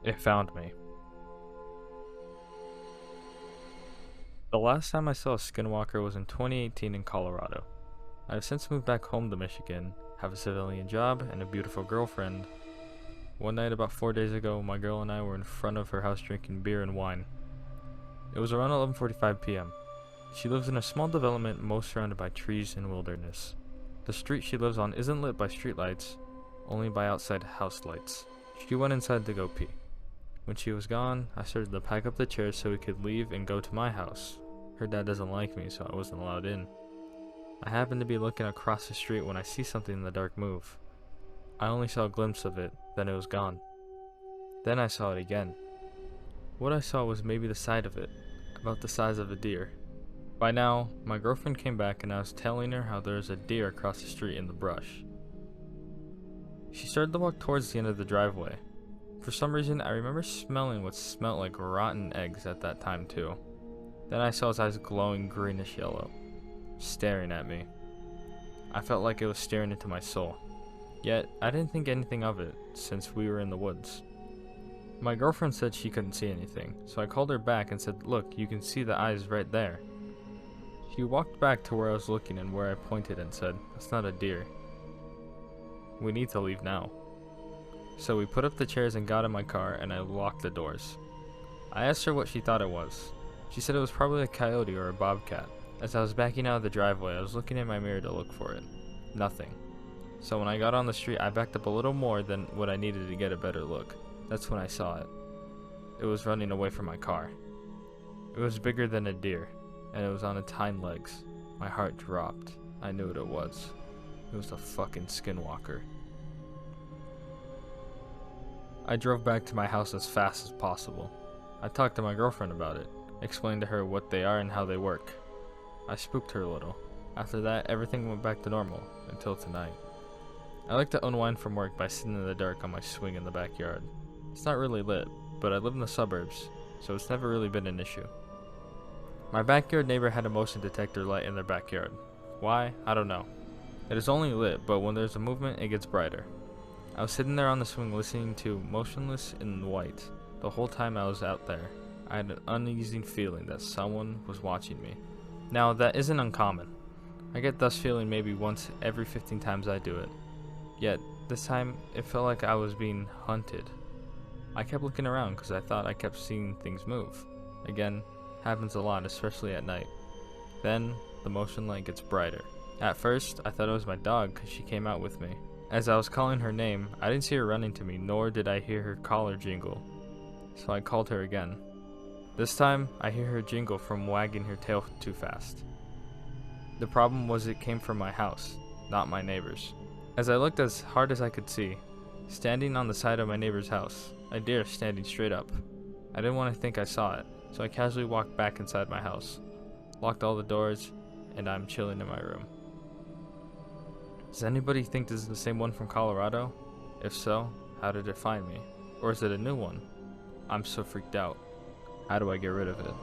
It found me. The last time I saw a skinwalker was in 2018 in Colorado. I have since moved back home to Michigan, have a civilian job, and a beautiful girlfriend. One night about 4 days ago, my girl and I were in front of her house drinking beer and wine. It was around 11:45 p.m. She lives in a small development most surrounded by trees and wilderness. The street she lives on isn't lit by streetlights, only by outside house lights. She went inside to go pee. When she was gone, I started to pack up the chairs so we could leave and go to my house. Her dad doesn't like me, so I wasn't allowed in. I happened to be looking across the street when I see something in the dark move. I only saw a glimpse of it, then it was gone. Then I saw it again. What I saw was maybe the side of it, about the size of a deer. By now, my girlfriend came back and I was telling her how there was a deer across the street in the brush. She started to walk towards the end of the driveway. For some reason, I remember smelling what smelled like rotten eggs at that time too. Then I saw his eyes glowing greenish yellow, staring at me. I felt like it was staring into my soul. Yet, I didn't think anything of it, since we were in the woods. My girlfriend said she couldn't see anything, so I called her back and said, "Look, you can see the eyes right there." She walked back to where I was looking and where I pointed and said, "That's not a deer. We need to leave now." So we put up the chairs and got in my car and I locked the doors. I asked her what she thought it was. She said it was probably a coyote or a bobcat. As I was backing out of the driveway, I was looking in my mirror to look for it. Nothing. So when I got on the street, I backed up a little more than what I needed to get a better look. That's when I saw it. It was running away from my car. It was bigger than a deer, and it was on its hind legs. My heart dropped. I knew what it was. It was a fucking skinwalker. I drove back to my house as fast as possible. I talked to my girlfriend about it, explained to her what they are and how they work. I spooked her a little. After that, everything went back to normal, until tonight. I like to unwind from work by sitting in the dark on my swing in the backyard. It's not really lit, but I live in the suburbs, so it's never really been an issue. My backyard neighbor had a motion detector light in their backyard. Why? I don't know. It is only lit, but when there's a movement, it gets brighter. I was sitting there on the swing listening to Motionless in White. The whole time I was out there, I had an uneasy feeling that someone was watching me. Now, that isn't uncommon. I get this feeling maybe once every 15 times I do it. Yet, this time, it felt like I was being hunted. I kept looking around because I thought I kept seeing things move. Again, happens a lot, especially at night. Then, the motion light gets brighter. At first, I thought it was my dog because she came out with me. As I was calling her name, I didn't see her running to me, nor did I hear her collar jingle. So I called her again. This time, I hear her jingle from wagging her tail too fast. The problem was it came from my house, not my neighbor's. As I looked as hard as I could see, standing on the side of my neighbor's house, a deer standing straight up. I didn't want to think I saw it, so I casually walked back inside my house, locked all the doors, and I'm chilling in my room. Does anybody think this is the same one from Colorado? If so, how did it find me? Or is it a new one? I'm so freaked out. How do I get rid of it?